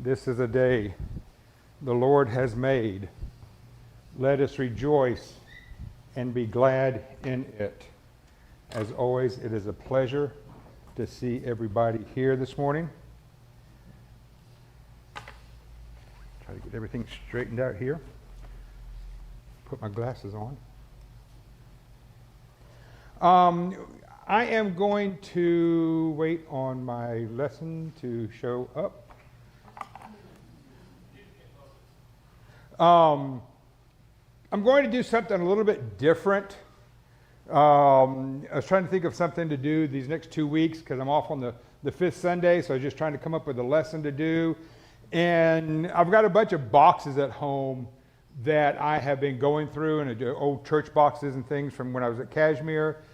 This is a day the Lord has made. Let us rejoice and be glad in it. As always, it is a pleasure to see everybody here this morning. Try to get everything straightened out here. Put my glasses on. I am going to wait on my lesson to show up. I'm going to do something a little bit different. I was trying to think of something to do these next 2 weeks because I'm off on the fifth Sunday, so I was just trying to come up with a lesson to do. And I've got a bunch of boxes at home that I have been going through, and old church boxes and things from when I was at Kashmir.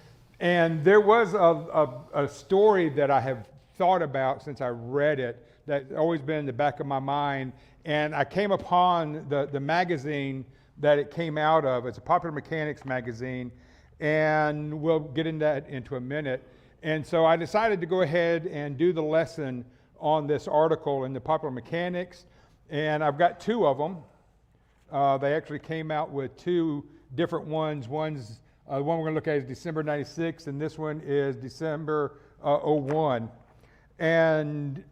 And there was a story that I have thought about since I read it that's always been in the back of my mind. And I came upon the magazine that it came out of. It's a Popular Mechanics magazine, and we'll get into that into a minute. And so I decided to go ahead and do the lesson on this article in the Popular Mechanics, and I've got two of them. They actually came out with two different ones. The one we're going to look at is December 96, and this one is December 01. And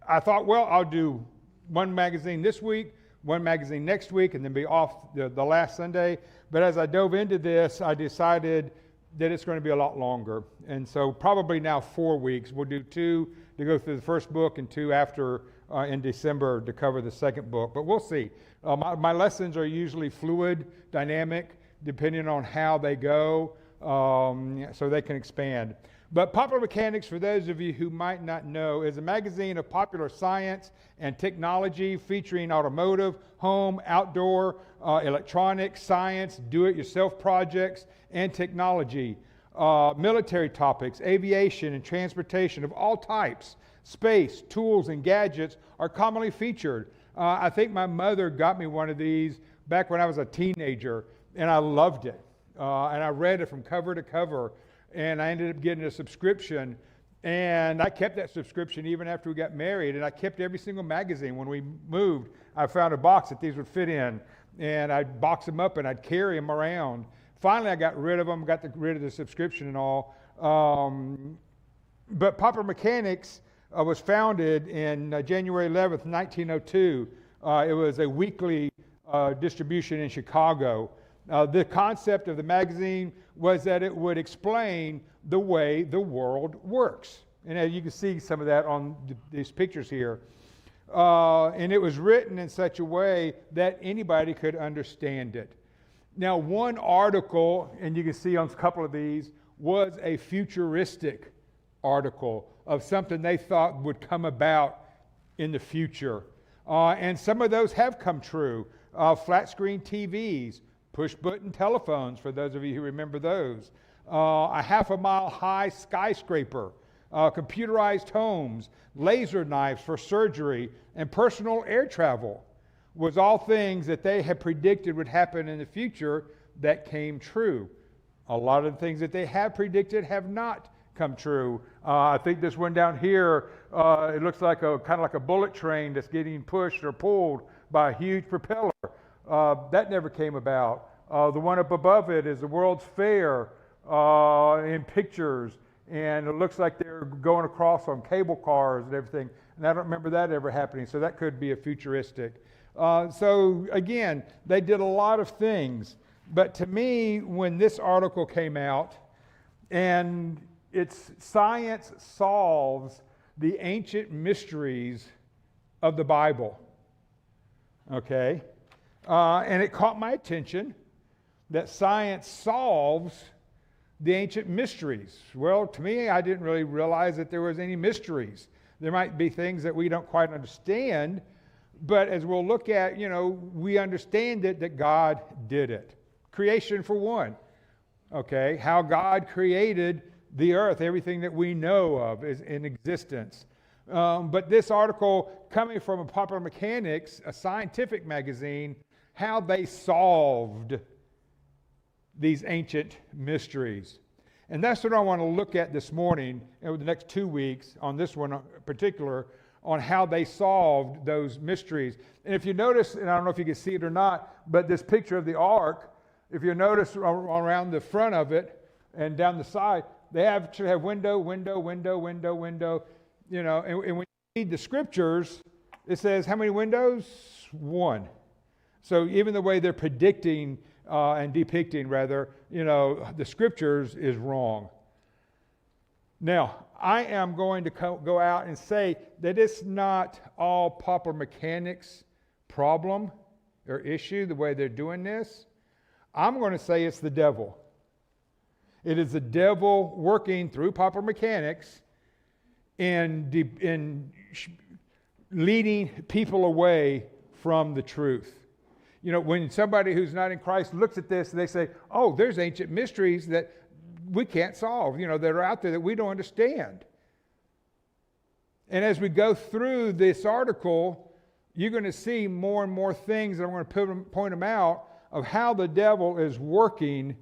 I thought, well, I'll do one magazine this week, one magazine next week, and then be off the last Sunday. But as I dove into this, I decided that it's going to be a lot longer. And so probably now 4 weeks. We'll do two to go through the first book and two after in December to cover the second book. But we'll see. My lessons are usually fluid, dynamic, depending on how they go, so they can expand. But Popular Mechanics, for those of you who might not know, is a magazine of popular science and technology featuring automotive, home, outdoor, electronics, science, do-it-yourself projects, and technology. Military topics, aviation and transportation of all types, space, tools, and gadgets are commonly featured. I think my mother got me one of these back when I was a teenager, and I loved it. And I read it from cover to cover. And I ended up getting a subscription, and I kept that subscription even after we got married, and I kept every single magazine. When we moved, I found a box that these would fit in, and I'd box them up and I'd carry them around. Finally, I got rid of them, rid of the subscription and all. But Popular Mechanics was founded in January 11th, 1902. It was a weekly distribution in Chicago. The concept of the magazine was that it would explain the way the world works. And as you can see some of that on these pictures here. And it was written in such a way that anybody could understand it. Now, one article, and you can see on a couple of these, was a futuristic article of something they thought would come about in the future. And some of those have come true. Flat screen TVs, push-button telephones, for those of you who remember those. A half-a-mile high skyscraper, computerized homes, laser knives for surgery, and personal air travel was all things that they had predicted would happen in the future that came true. A lot of the things that they have predicted have not come true. I think this one down here, it looks like kind of like a bullet train that's getting pushed or pulled by a huge propeller. That never came about. The one up above it is the World's Fair in pictures, and it looks like they're going across on cable cars and everything, and I don't remember that ever happening, so that could be a futuristic. So again, they did a lot of things, but to me, when this article came out, and it's science solves the ancient mysteries of the Bible, okay? And it caught my attention that science solves the ancient mysteries. Well, to me, I didn't really realize that there was any mysteries. There might be things that we don't quite understand, but as we'll look at, we understand it that God did it. Creation for one, okay? How God created the earth, everything that we know of is in existence. But this article coming from a Popular Mechanics, a scientific magazine, how they solved these ancient mysteries. And that's what I want to look at this morning, over the next 2 weeks, on this one in particular, on how they solved those mysteries. And if you notice, and I don't know if you can see it or not, but this picture of the ark, if you notice around the front of it and down the side, they actually have window, you know, and when you read the scriptures, it says how many windows? One. So even the way they're predicting and depicting, rather, you know, the scriptures is wrong. Now, I am going to go out and say that it's not all popular mechanics problem or issue, the way they're doing this. I'm going to say it's the devil. It is the devil working through popular mechanics in leading people away from the truth. You know, when somebody who's not in Christ looks at this, they say, oh, there's ancient mysteries that we can't solve, you know, that are out there that we don't understand. And as we go through this article, you're going to see more and more things, and I'm going to point them out, of how the devil is working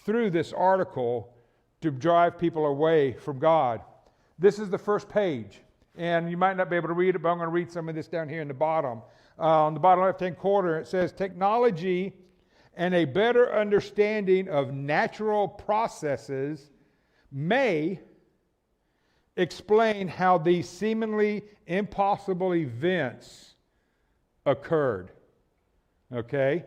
through this article to drive people away from God. This is the first page, and you might not be able to read it, but I'm going to read some of this down here in the bottom. On the bottom left-hand corner, it says, technology and a better understanding of natural processes may explain how these seemingly impossible events occurred. Okay?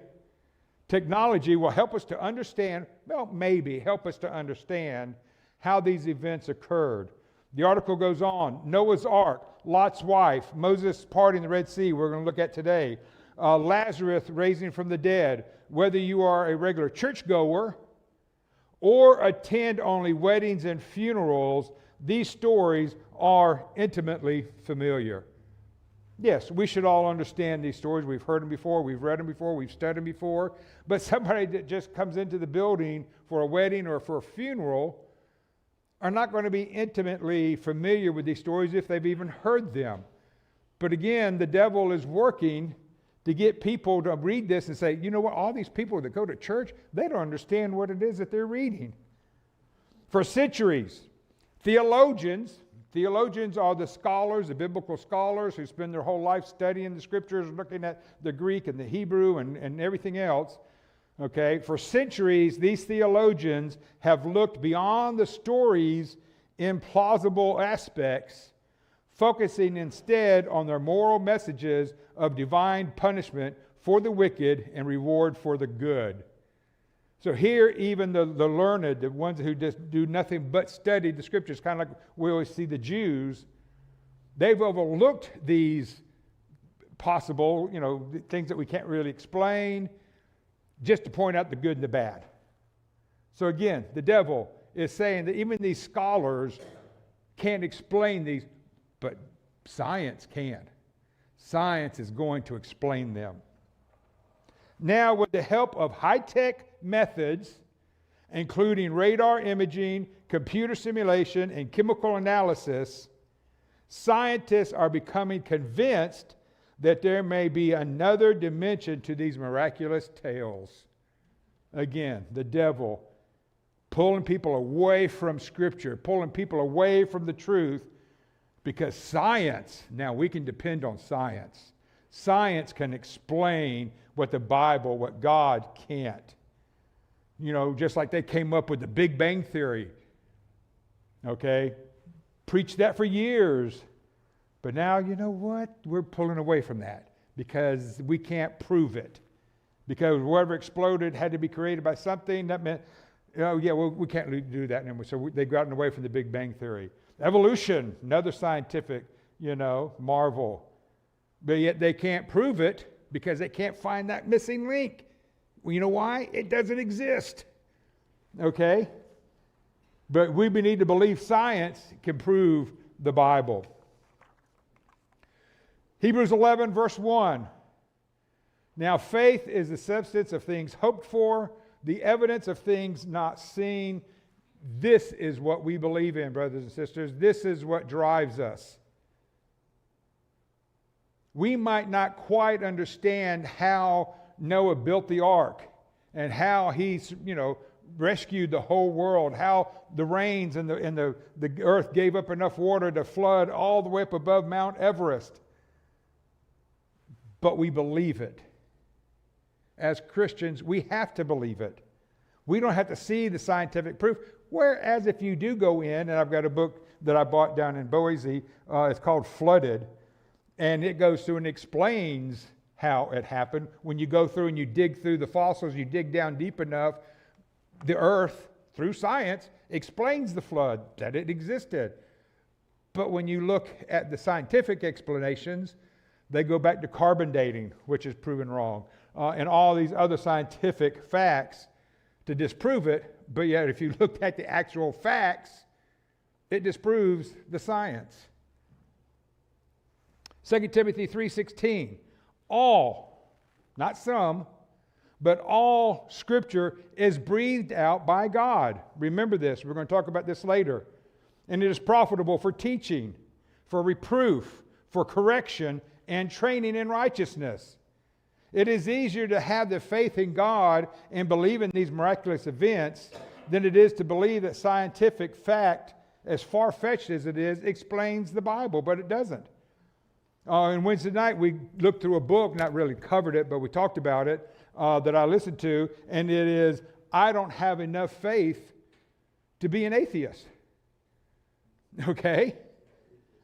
Technology will help us to understand, well, maybe help us to understand how these events occurred. The article goes on. Noah's Ark, Lot's wife, Moses parting the Red Sea, we're going to look at today. Lazarus raising from the dead. Whether you are a regular churchgoer or attend only weddings and funerals, these stories are intimately familiar. Yes, we should all understand these stories. We've heard them before, we've read them before, we've studied them before. But somebody that just comes into the building for a wedding or for a funeral are not going to be intimately familiar with these stories if they've even heard them. But again, the devil is working to get people to read this and say, you know what, all these people that go to church, they don't understand what it is that they're reading. For centuries, theologians are the scholars, the biblical scholars who spend their whole life studying the scriptures, looking at the Greek and the Hebrew and everything else. Okay, for centuries, these theologians have looked beyond the story's implausible aspects, focusing instead on their moral messages of divine punishment for the wicked and reward for the good. So here, even the learned, the ones who just do nothing but study the scriptures, kind of like we always see the Jews, they've overlooked these possible, you know, things that we can't really explain, just to point out the good and the bad. So again, the devil is saying that even these scholars can't explain these, but science can. Science is going to explain them. Now, with the help of high-tech methods, including radar imaging, computer simulation, and chemical analysis, scientists are becoming convinced that there may be another dimension to these miraculous tales. Again, the devil pulling people away from Scripture, pulling people away from the truth, because science, now we can depend on science. Science can explain what the Bible, what God can't. You know, just like they came up with the Big Bang Theory. Okay? Preached that for years. But now, you know what? We're pulling away from that because we can't prove it. Because whatever exploded had to be created by something. That meant, oh yeah, well, we can't do that anymore. So they've gotten away from the Big Bang Theory. Evolution, another scientific, marvel. But yet they can't prove it because they can't find that missing link. Well, you know why? It doesn't exist. Okay? But we need to believe science can prove the Bible. Hebrews 11, verse 1. Now faith is the substance of things hoped for, the evidence of things not seen. This is what we believe in, brothers and sisters. This is what drives us. We might not quite understand how Noah built the ark and how he's, rescued the whole world, how the rains and the earth gave up enough water to flood all the way up above Mount Everest. But we believe it. As Christians, we have to believe it. We don't have to see the scientific proof. Whereas if you do go in, and I've got a book that I bought down in Boise, it's called Flooded, and it goes through and explains how it happened. When you go through and you dig through the fossils, you dig down deep enough, the earth, through science, explains the flood, that it existed. But when you look at the scientific explanations, they go back to carbon dating, which is proven wrong, and all these other scientific facts to disprove it. But yet, if you look at the actual facts, it disproves the science. 2 Timothy 3:16, all, not some, but all Scripture is breathed out by God. Remember this. We're going to talk about this later. And it is profitable for teaching, for reproof, for correction, and training in righteousness. It is easier to have the faith in God and believe in these miraculous events than it is to believe that scientific fact, as far-fetched as it is, explains the Bible, but it doesn't. And Wednesday night we looked through a book, not really covered it, but we talked about it, that I listened to, and it is, I don't have enough faith to be an atheist. Okay?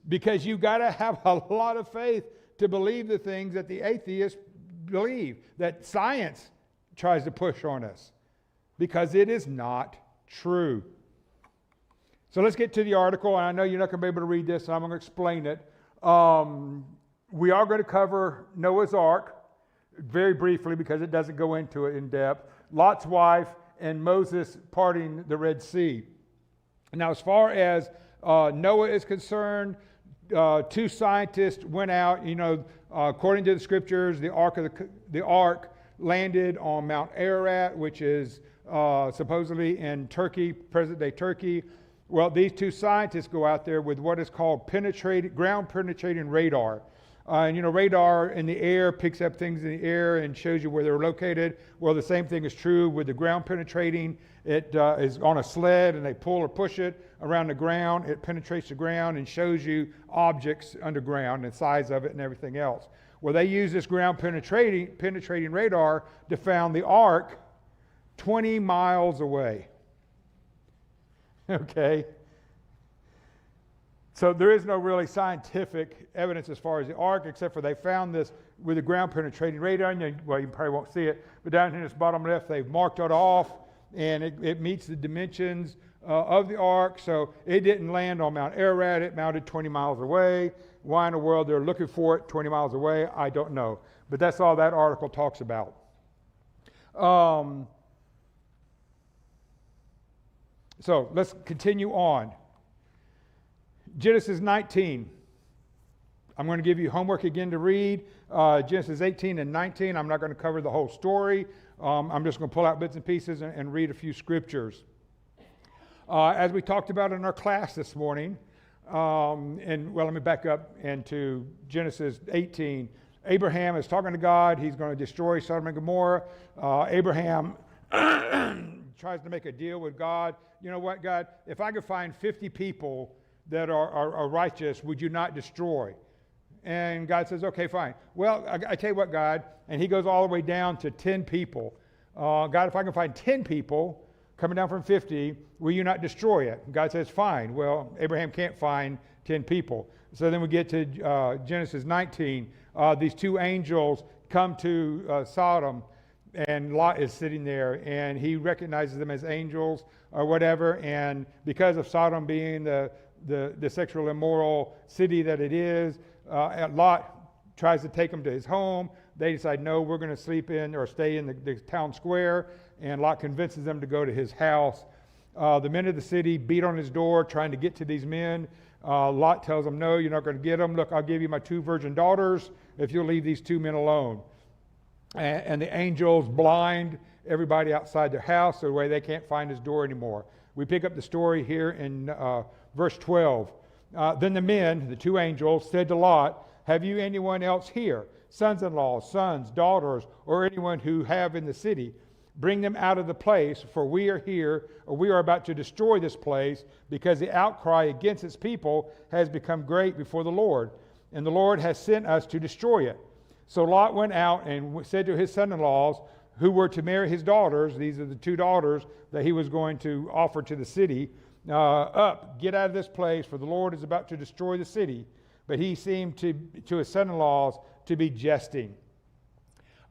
Because you got to have a lot of faith to believe the things that the atheists believe, that science tries to push on us, because it is not true. So let's get to the article, and I know you're not going to be able to read this, so I'm going to explain it. We are going to cover Noah's Ark very briefly because it doesn't go into it in depth. Lot's wife and Moses parting the Red Sea. Now, as far as Noah is concerned, two scientists went out. According to the scriptures, the ark landed on Mount Ararat, which is supposedly in Turkey, present-day Turkey. Well, these two scientists go out there with what is called ground-penetrating radar. Radar in the air picks up things in the air and shows you where they're located. Well, the same thing is true with the ground penetrating. It is on a sled, and they pull or push it around the ground. It penetrates the ground and shows you objects underground and size of it and everything else. Well, they use this ground penetrating radar to find the ark 20 miles away. Okay? So there is no really scientific evidence as far as the ark, except for they found this with the ground penetrating radar. And you probably won't see it, but down here in this bottom left, they've marked it off, and it meets the dimensions of the ark. So it didn't land on Mount Ararat. It mounted 20 miles away. Why in the world they're looking for it 20 miles away, I don't know. But that's all that article talks about. So let's continue on. Genesis 19. I'm going to give you homework again to read. Genesis 18 and 19. I'm not going to cover the whole story. I'm just going to pull out bits and pieces and read a few scriptures. As we talked about in our class this morning, let me back up into Genesis 18. Abraham is talking to God. He's going to destroy Sodom and Gomorrah. Abraham tries to make a deal with God. You know what, God? If I could find 50 people that are righteous, would you not destroy? And God says, okay, fine. Well, I tell you what, God, and he goes all the way down to 10 people. God, if I can find 10 people coming down from 50, will you not destroy it? And God says, fine. Well, Abraham can't find 10 people. So then we get to Genesis 19. These two angels come to Sodom, and Lot is sitting there, and he recognizes them as angels or whatever. And because of Sodom being the sexual immoral city that it is, Lot tries to take them to his home. They decide, no, we're going to sleep in or stay in the town square, and Lot convinces them to go to his house. The men of the city beat on his door trying to get to these men. Lot tells them, no, you're not going to get them. Look, I'll give you my 2 virgin daughters if you'll leave these 2 men alone. And the angels blind everybody outside their house so the way they can't find his door anymore. We pick up the story here in verse 12. Then the men, the 2 angels, said to Lot, have you anyone else here, sons-in-law, sons, daughters, or anyone who have in the city? Bring them out of the place, for we are here, or we are about to destroy this place, because the outcry against its people has become great before the Lord, and the Lord has sent us to destroy it. So Lot went out and said to his son-in-laws, who were to marry his daughters, these are the two daughters that he was going to offer to the city, up, get out of this place, for the Lord is about to destroy the city. But he seemed to his son-in-laws to be jesting.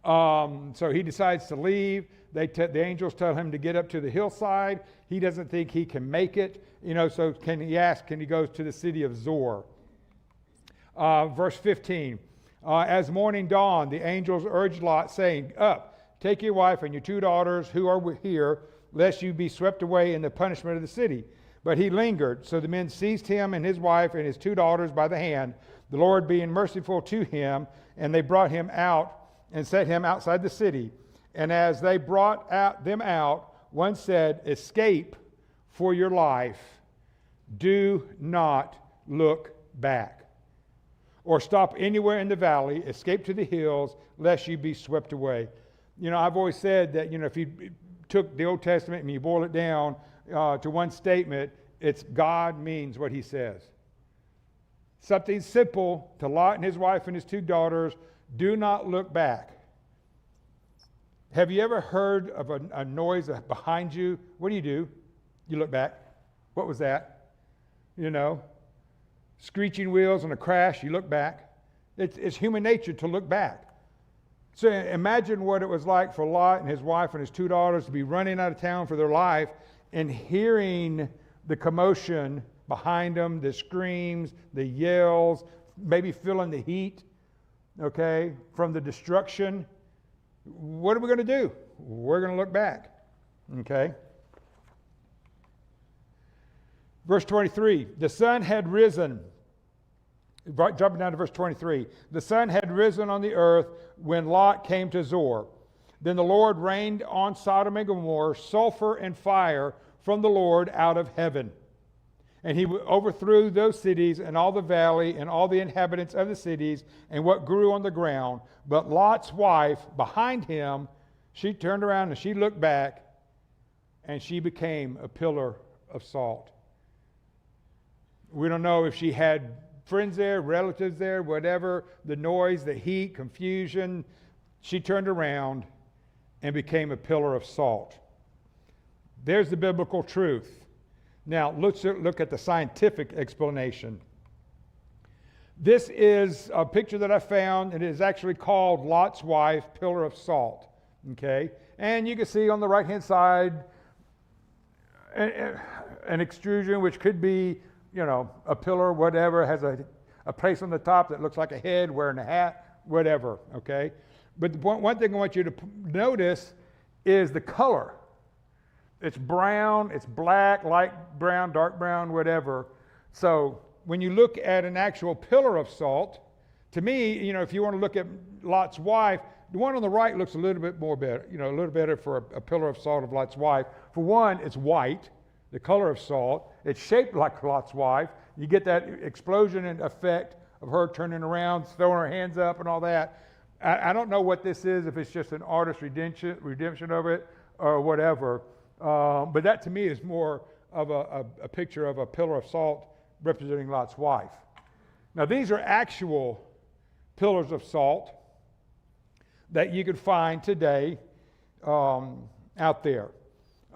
So he decides to leave. The angels tell him to get up to the hillside. He doesn't think he can make it. So can he go to the city of Zor? Verse 15. As morning dawned, the angels urged Lot, saying, Up, take your wife and your two daughters who are here, lest you be swept away in the punishment of the city. But he lingered. So the men seized him and his wife and his two daughters by the hand, the Lord being merciful to him, and they brought him out and set him outside the city. And as they brought them out, one said, Escape for your life. Do not look back. Or stop anywhere in the valley. Escape to the hills, lest you be swept away. I've always said that, if you took the Old Testament and you boil it down to one statement, it's God means what he says. Something simple to Lot and his wife and his two daughters. Do not look back. Have you ever heard of a noise behind you? What do? You look back. What was that? Screeching wheels and a crash, you look back. It's human nature to look back. So imagine what it was like for Lot and his wife and his two daughters to be running out of town for their life and hearing the commotion behind them, the screams, the yells, maybe feeling the heat, from the destruction. What are we going to do? We're going to look back. Verse 23, the sun had risen. Jumping down to verse 23. The sun had risen on the earth when Lot came to Zor. Then the Lord rained on Sodom and Gomorrah sulfur and fire from the Lord out of heaven. And he overthrew those cities and all the valley and all the inhabitants of the cities and what grew on the ground. But Lot's wife, behind him, she turned around and she looked back, and she became a pillar of salt. We don't know if she had friends there, relatives there, whatever, the noise, the heat, confusion. She turned around and became a pillar of salt. There's the biblical truth. Now, let's look at the scientific explanation. This is a picture that I found, and it is actually called Lot's wife, pillar of salt. And you can see on the right-hand side an extrusion, which could be, a pillar, whatever, has a place on the top that looks like a head, wearing a hat, whatever, But one thing I want you to notice is the color. It's brown, it's black, light brown, dark brown, whatever. So when you look at an actual pillar of salt, to me, if you want to look at Lot's wife, the one on the right looks a little bit more better, a little better for a pillar of salt of Lot's wife. For one, it's white, the color of salt. It's shaped like Lot's wife. You get that explosion and effect of her turning around, throwing her hands up and all that. I don't know what this is, if it's just an artist's redemption of it or whatever. But that to me is more of a picture of a pillar of salt representing Lot's wife. Now these are actual pillars of salt that you could find today out there.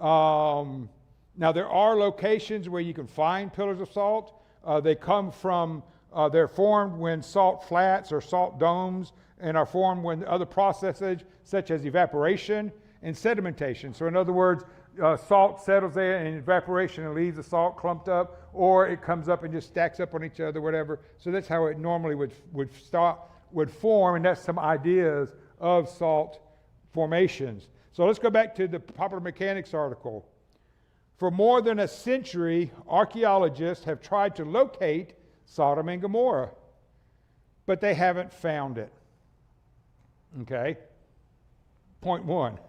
Now there are locations where you can find pillars of salt. They come from, they're formed when salt flats or salt domes, and are formed when other processes such as evaporation and sedimentation. So in other words, salt settles there and evaporation and leaves the salt clumped up, or it comes up and just stacks up on each other, whatever. So that's how it normally would form, and that's some ideas of salt formations. So let's go back to the Popular Mechanics article. For more than a century, archaeologists have tried to locate Sodom and Gomorrah, but they haven't found it. Point one.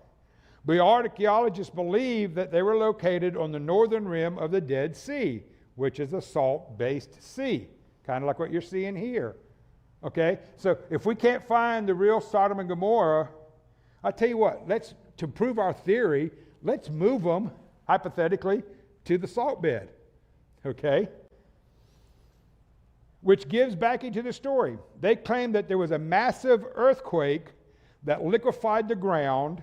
The archaeologists believe that they were located on the northern rim of the Dead Sea, which is a salt-based sea, kind of like what you're seeing here. So if we can't find the real Sodom and Gomorrah, I'll tell you what, let's to prove our theory, let's move them, hypothetically, to the salt bed. Okay? Which gives backing to the story. They claim that there was a massive earthquake that liquefied the ground,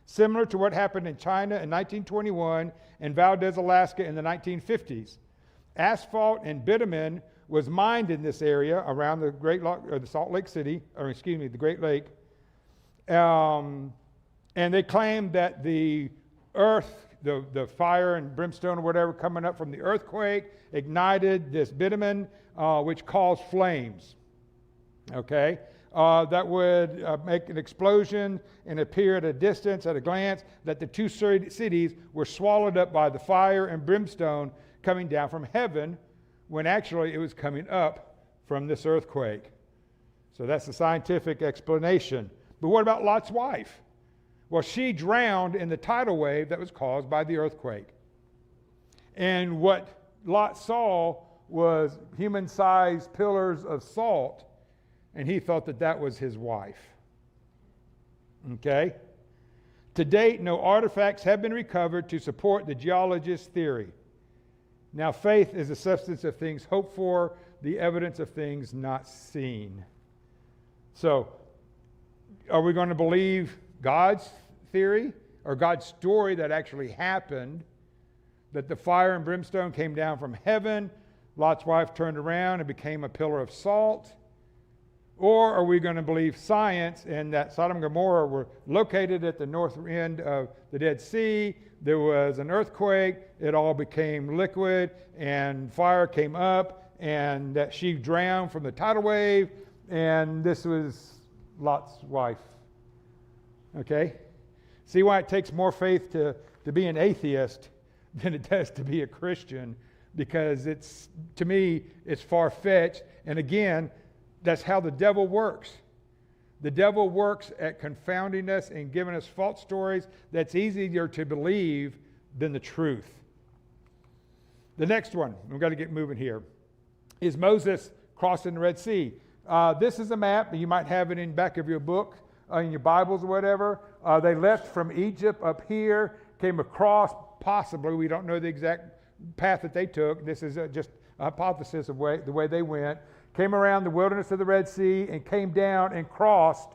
similar to what happened in China in 1921 and Valdez, Alaska in the 1950s. Asphalt and bitumen was mined in this area around the the Salt Lake City, the Great Lake. And they claim that the earth, the fire and brimstone or whatever coming up from the earthquake ignited this bitumen, which caused flames. Okay? That would make an explosion and appear at a distance, at a glance, that the two cities were swallowed up by the fire and brimstone coming down from heaven, when actually it was coming up from this earthquake. So that's the scientific explanation. But what about Lot's wife? Well, she drowned in the tidal wave that was caused by the earthquake. And what Lot saw was human-sized pillars of salt, and he thought that that was his wife. Okay? To date, no artifacts have been recovered to support the geologist's theory. Now, faith is the substance of things hoped for, the evidence of things not seen. So, are we going to believe God's theory or God's story that actually happened, that the fire and brimstone came down from heaven, Lot's wife turned around and became a pillar of salt? Or are we going to believe science and that Sodom and Gomorrah were located at the north end of the Dead Sea? There was an earthquake, it all became liquid, and fire came up, and that she drowned from the tidal wave, and this was Lot's wife. Okay? See why it takes more faith to be an atheist than it does to be a Christian, because to me, it's far-fetched, and again, that's how the devil works. The devil works at confounding us and giving us false stories that's easier to believe than the truth. The next one, we've got to get moving here, is Moses crossing the Red Sea. This is a map. You might have it in the back of your book, in your Bibles or whatever. They left from Egypt up here, came across, possibly, we don't know the exact path that they took. This is just a hypothesis of the way they went. Came around the wilderness of the Red Sea and came down and crossed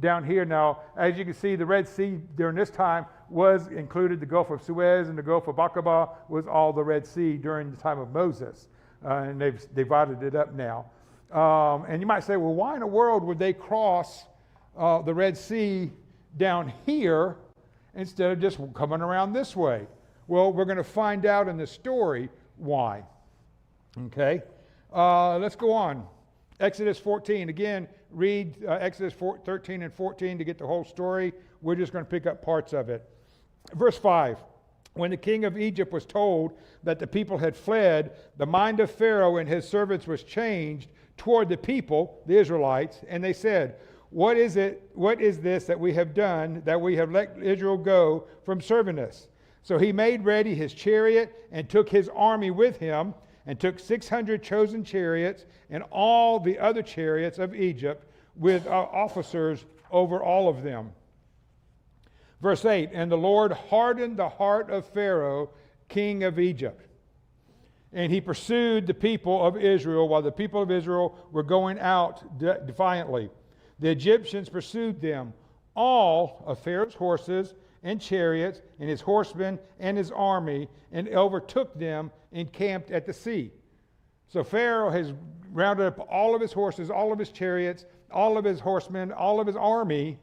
down here. Now, as you can see, the Red Sea during this time was included. The Gulf of Suez and the Gulf of Aqaba was all the Red Sea during the time of Moses. And they've divided it up now. And you might say, well, why in the world would they cross the Red Sea down here instead of just coming around this way? Well, we're going to find out in the story why. Okay? Let's go on. Exodus 14. Again, read Exodus 13 and 14 to get the whole story. We're just going to pick up parts of it. Verse 5. When the king of Egypt was told that the people had fled, the mind of Pharaoh and his servants was changed toward the people, the Israelites, and they said, What is this that we have done, that we have let Israel go from serving us? So he made ready his chariot and took his army with him, and took 600 chosen chariots and all the other chariots of Egypt with officers over all of them. Verse 8, and the Lord hardened the heart of Pharaoh, king of Egypt. And he pursued the people of Israel while the people of Israel were going out defiantly. The Egyptians pursued them, all of Pharaoh's horses and chariots, and his horsemen and his army, and overtook them and camped at the sea. So Pharaoh has rounded up all of his horses, all of his chariots, all of his horsemen, all of his army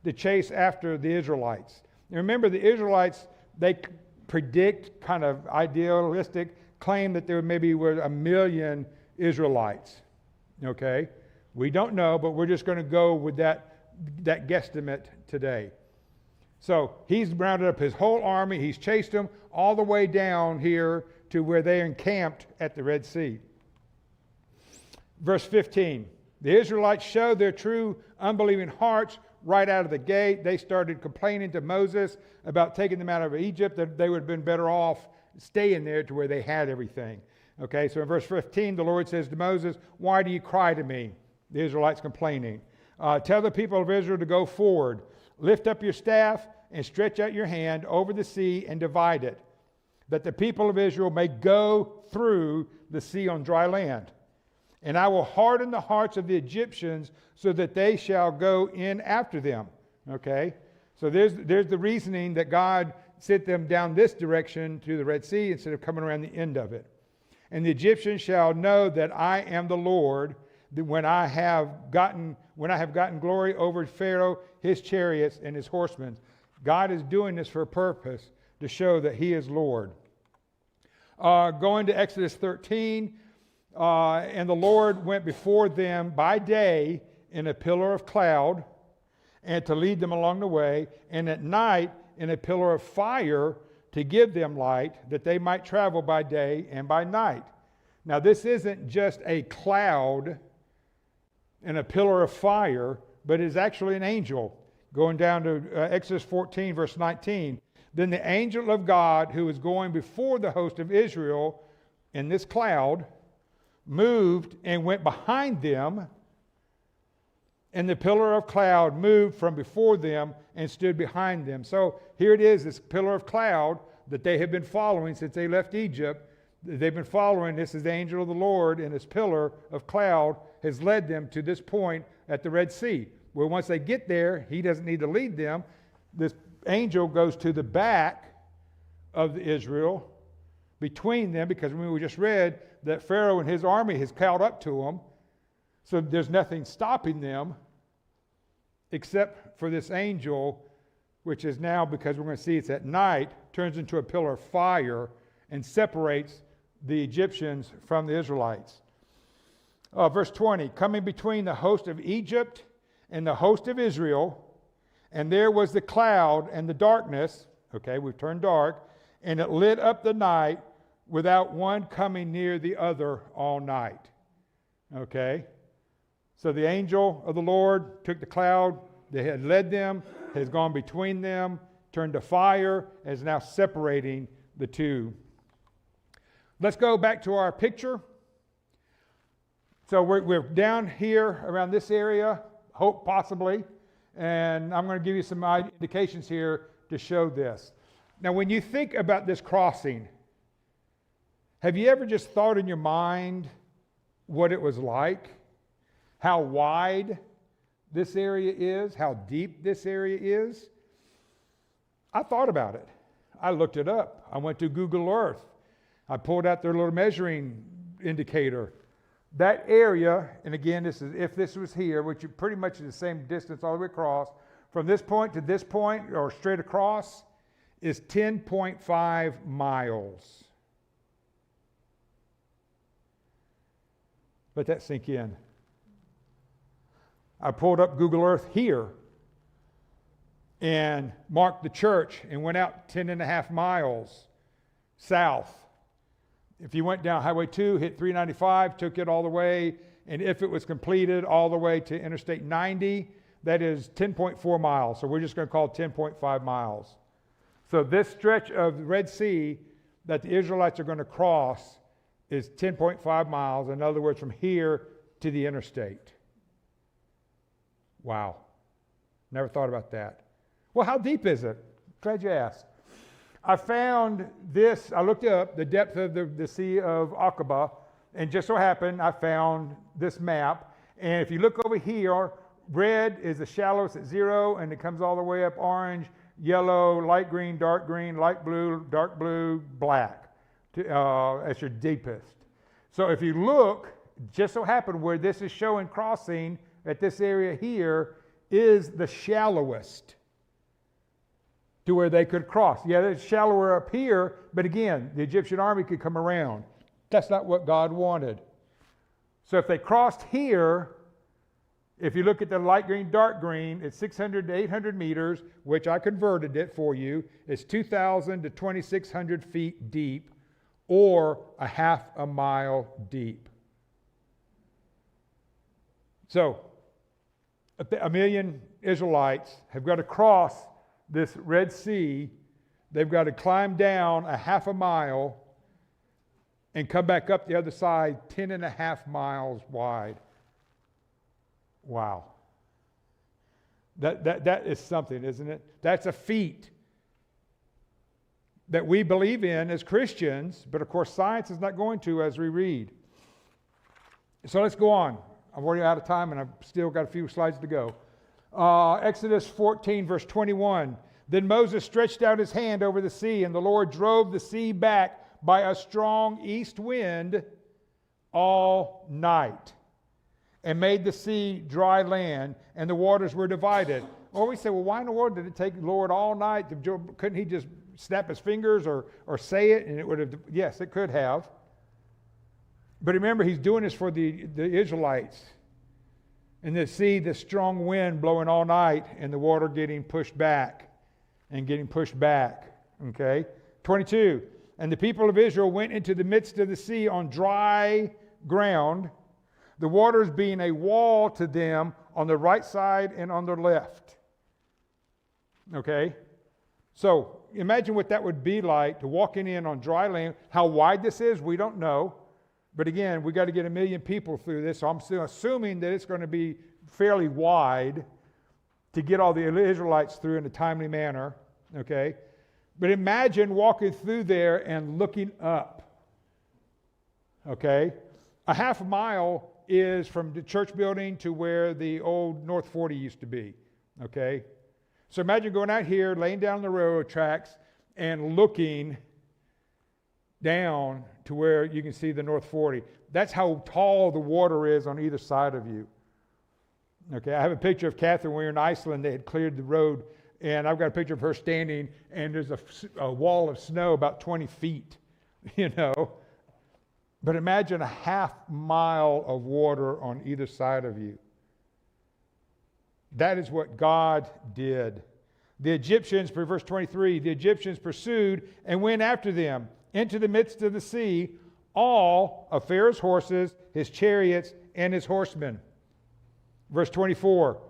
to chase after the Israelites. And remember, the Israelites, they predict, kind of idealistic, claim that there maybe were 1 million Israelites. Okay? We don't know, but we're just going to go with that guesstimate today. So he's rounded up his whole army. He's chased them all the way down here to where they encamped at the Red Sea. Verse 15. The Israelites showed their true unbelieving hearts right out of the gate. They started complaining to Moses about taking them out of Egypt, that they would have been better off staying there to where they had everything. Okay, so in verse 15, the Lord says to Moses, why do you cry to me? The Israelites complaining. Tell the people of Israel to go forward. Lift up your staff and stretch out your hand over the sea and divide it, that the people of Israel may go through the sea on dry land. And I will harden the hearts of the Egyptians so that they shall go in after them. Okay? So there's the reasoning that God sent them down this direction to the Red Sea instead of coming around the end of it. And the Egyptians shall know that I am the Lord, that when I have gotten glory over Pharaoh, his chariots, and his horsemen. God is doing this for a purpose, to show that he is Lord. Going to Exodus 13, and the Lord went before them by day in a pillar of cloud, and to lead them along the way, and at night in a pillar of fire to give them light, that they might travel by day and by night. Now, this isn't just a cloud and a pillar of fire, but is actually an angel. Going down to Exodus 14, verse 19. Then the angel of God, who was going before the host of Israel in this cloud, moved and went behind them, and the pillar of cloud moved from before them and stood behind them. So here it is, this pillar of cloud that they have been following since they left Egypt. They've been following. This is the angel of the Lord, and this pillar of cloud has led them to this point at the Red Sea, where once they get there, he doesn't need to lead them. This angel goes to the back of Israel, between them, because we just read that Pharaoh and his army has caught up to them. So there's nothing stopping them except for this angel, which is now, because we're going to see it's at night, turns into a pillar of fire and separates the Egyptians from the Israelites. Verse 20, coming between the host of Egypt and the host of Israel, and there was the cloud and the darkness. Okay, we've turned dark, and it lit up the night without one coming near the other all night. Okay, so the angel of the Lord took the cloud that had led them, has gone between them, turned to fire, and is now separating the two. Let's go back to our picture. So we're down here around this area, hope possibly, and I'm going to give you some indications here to show this. Now, when you think about this crossing, have you ever just thought in your mind what it was like? How wide this area is? How deep this area is? I thought about it. I looked it up. I went to Google Earth. I pulled out their little measuring indicator. That area, and again, this is if this was here, which pretty much is the same distance all the way across, from this point to this point, or straight across, is 10.5 miles. Let that sink in. I pulled up Google Earth here and marked the church and went out 10.5 miles south. If you went down Highway 2, hit 395, took it all the way, and if it was completed all the way to Interstate 90, that is 10.4 miles. So we're just going to call it 10.5 miles. So this stretch of the Red Sea that the Israelites are going to cross is 10.5 miles. In other words, from here to the interstate. Wow. Never thought about that. Well, how deep is it? Glad you asked. I found this, I looked up the depth of the Sea of Aqaba, and just so happened I found this map. And if you look over here, red is the shallowest at 0, and it comes all the way up orange, yellow, light green, dark dark blue, black. As your deepest. So if you look, just so happened where this is showing crossing at this area here is the shallowest to where they could cross. Yeah, it's shallower up here, but again, the Egyptian army could come around. That's not what God wanted. So if they crossed here, if you look at the light green, dark green, it's 600 to 800 meters, which I converted it for you. It's 2,000 to 2,600 feet deep, or a half a mile deep. So, a million Israelites have got to cross this Red Sea. They've got to climb down a half a mile and come back up the other side 10.5 miles wide. Wow. That is something, isn't it? That's a feat that we believe in as Christians, but of course science is not going to as we read. So let's go on. I'm already out of time and I've still got a few slides to go. Exodus 14, verse 21. Then Moses stretched out his hand over the sea, and the Lord drove the sea back by a strong east wind all night, and made the sea dry land, and the waters were divided. Or we say, well, why in the world did it take the Lord all night? Couldn't he just snap his fingers or say it, and it would have? Yes, it could have. But remember, he's doing this for the Israelites. And the sea, the strong wind blowing all night, and the water getting pushed back and getting pushed back. Okay? 22. And the people of Israel went into the midst of the sea on dry ground, the waters being a wall to them on the right side and on their left. Okay? So imagine what that would be like to walking in on dry land. How wide this is, we don't know. But again, we got to get 1 million people through this, so I'm still assuming that it's going to be fairly wide to get all the Israelites through in a timely manner. Okay? But imagine walking through there and looking up. Okay? A half a mile is from the church building to where the old North 40 used to be. Okay? So imagine going out here, laying down the railroad tracks, and looking down to where you can see the North 40. That's how tall the water is on either side of you. Okay, I have a picture of Catherine when we were in Iceland. They had cleared the road, and I've got a picture of her standing, and there's a wall of snow about 20 feet, you know. But imagine a half mile of water on either side of you. That is what God did. The Egyptians, for verse 23, the Egyptians pursued and went after them into the midst of the sea, all of Pharaoh's horses, his chariots, and his horsemen. Verse 24,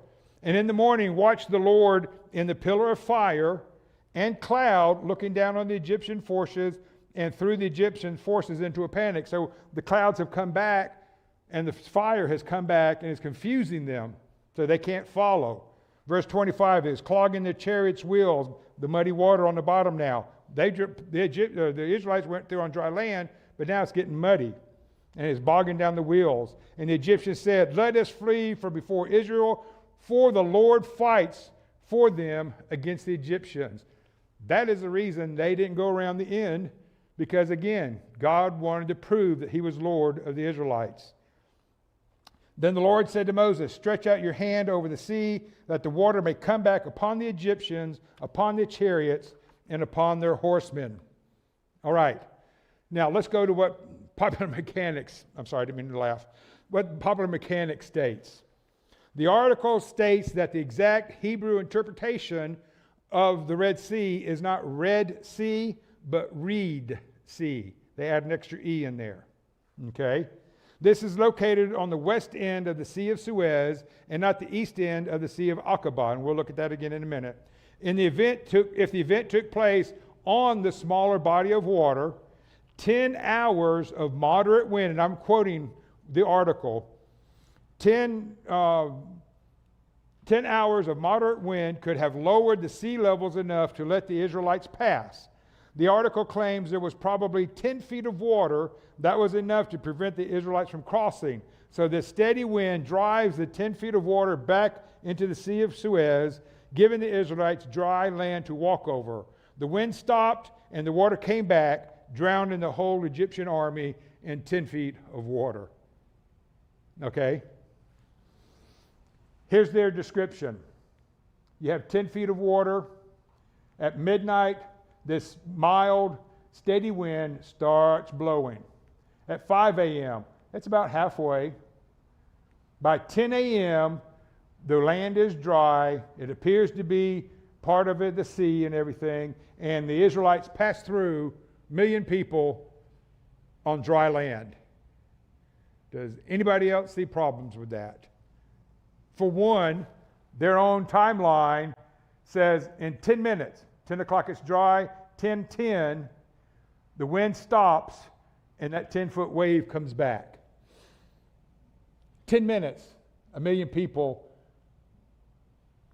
and in the morning watched the Lord in the pillar of fire and cloud, looking down on the Egyptian forces, and threw the Egyptian forces into a panic. So the clouds have come back, and the fire has come back, and is confusing them, so they can't follow. Verse 25 is clogging the chariots' wheels, the muddy water on the bottom now. The Israelites went through on dry land, but now it's getting muddy, and it's bogging down the wheels. And the Egyptians said, let us flee from before Israel, for the Lord fights for them against the Egyptians. That is the reason they didn't go around the end, because again, God wanted to prove that he was Lord of the Israelites. Then the Lord said to Moses, stretch out your hand over the sea, that the water may come back upon the Egyptians, upon the chariots, and upon their horsemen. All right. Now let's go to what Popular Mechanics, I'm sorry, I didn't mean to laugh, what Popular Mechanics states. The article states that the exact Hebrew interpretation of the Red Sea is not Red Sea, but Reed Sea. They add an extra E in there. Okay? This is located on the west end of the Sea of Suez and not the east end of the Sea of Aqaba, and we'll look at that again in a minute. If the event took place on the smaller body of water, 10 hours of moderate wind, and I'm quoting the article, 10 hours of moderate wind could have lowered the sea levels enough to let the Israelites pass. The article claims there was probably 10 feet of water that was enough to prevent the Israelites from crossing. So the steady wind drives the 10 feet of water back into the Sea of Suez, giving the Israelites dry land to walk over. The wind stopped and the water came back, drowning the whole Egyptian army in 10 feet of water. Okay? Here's their description. You have 10 feet of water. At midnight, this mild, steady wind starts blowing. At 5 a.m., that's about halfway. By 10 a.m., the land is dry. It appears to be part of it, the sea and everything. And the Israelites pass through, 1 million people on dry land. Does anybody else see problems with that? For one, their own timeline says in 10 minutes, 10 o'clock it's dry, 10:10, the wind stops, and that 10-foot wave comes back. 10 minutes, 1 million people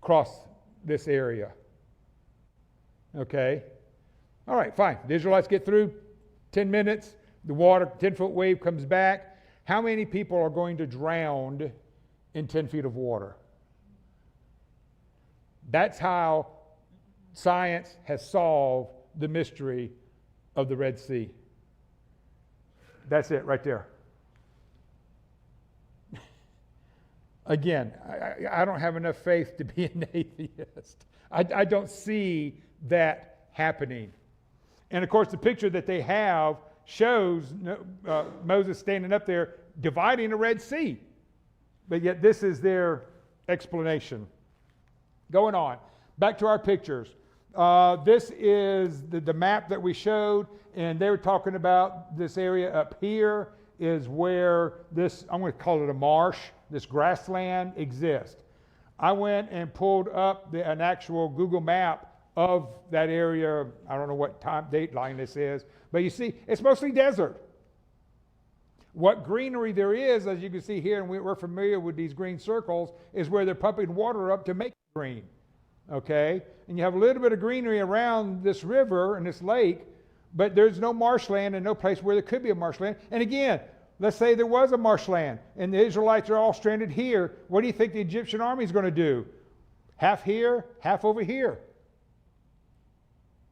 across this area. Okay? All right, fine. The Israelites get through 10 minutes. The water, 10-foot wave comes back. How many people are going to drown in 10 feet of water? That's how science has solved the mystery of the Red Sea. That's it right there. Again, I don't have enough faith to be an atheist. I don't see that happening. And of course, the picture that they have shows Moses standing up there dividing the Red Sea. But yet this is their explanation. Going on, back to our pictures. This is the map that we showed, and they were talking about this area up here is where this, I'm going to call it a marsh, this grassland exists. I went and pulled up an actual Google map of that area. I don't know what date line this is, but you see, it's mostly desert. What greenery there is, as you can see here, and we're familiar with these green circles, is where they're pumping water up to make it green. Okay? And you have a little bit of greenery around this river and this lake, but there's no marshland and no place where there could be a marshland. And again, let's say there was a marshland and the Israelites are all stranded here. What do you think the Egyptian army is going to do? Half here, half over here.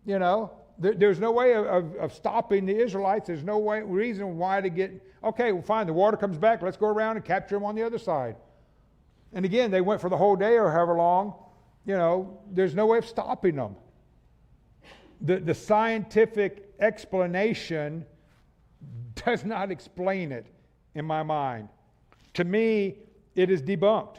You know, there's no way of stopping the Israelites. There's no reason why to get, okay, well, fine, the water comes back. Let's go around and capture them on the other side. And again, they went for the whole day or however long. You know, there's no way of stopping them. The scientific explanation does not explain it in my mind. To me, it is debunked.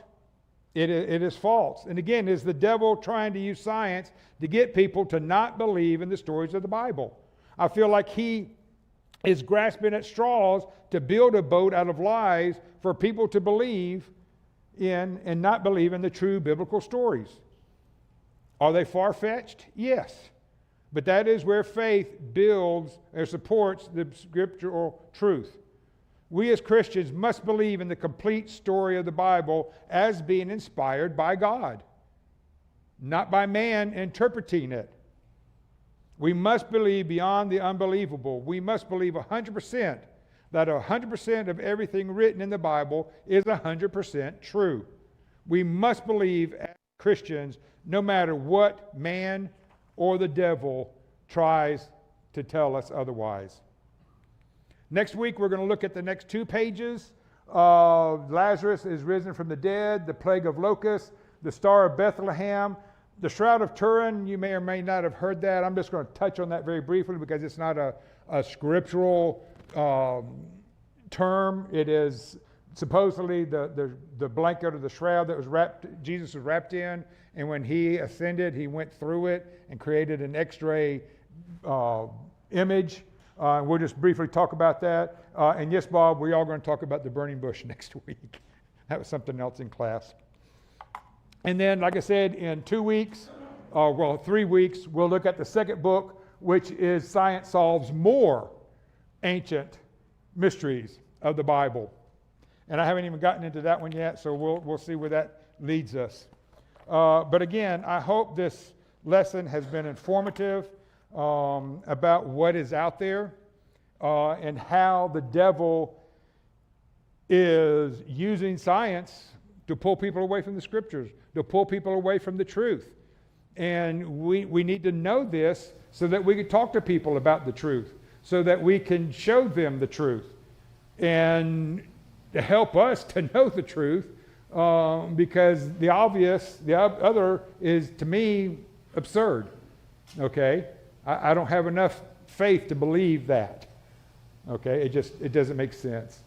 It is false. And again, is the devil trying to use science to get people to not believe in the stories of the Bible? I feel like he is grasping at straws to build a boat out of lies for people to believe in and not believe in the true biblical stories. Are they far-fetched? Yes. But that is where faith builds or supports the scriptural truth. We as Christians must believe in the complete story of the Bible as being inspired by God, not by man interpreting it. We must believe beyond the unbelievable. We must believe 100% that 100% of everything written in the Bible is 100% true. We must believe as Christians no matter what man or the devil tries to tell us otherwise. Next week, we're going to look at the next 2 pages. Lazarus is risen from the dead, the plague of locusts, the Star of Bethlehem, the Shroud of Turin. You may or may not have heard that. I'm just going to touch on that very briefly because it's not a scriptural term. It is supposedly the blanket or the shroud that Jesus was wrapped in. And when he ascended, he went through it and created an X-ray image. We'll just briefly talk about that. And yes, Bob, we're all going to talk about the burning bush next week. That was something else in class. And then, like I said, in 2 weeks, 3 weeks, we'll look at the second book, which is Science Solves More Ancient Mysteries of the Bible. And I haven't even gotten into that one yet, so we'll see where that leads us. But again, I hope this lesson has been informative about what is out there and how the devil is using science to pull people away from the scriptures, to pull people away from the truth. And we need to know this so that we can talk to people about the truth, so that we can show them the truth and to help us to know the truth. Because the other is, to me, absurd. Okay? I don't have enough faith to believe that. Okay? It doesn't make sense.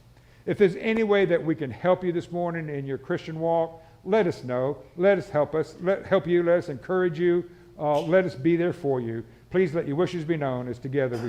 If there's any way that we can help you this morning in your Christian walk, let us know. Let us help us. Help you. Let us encourage you. Let us be there for you. Please let your wishes be known as together we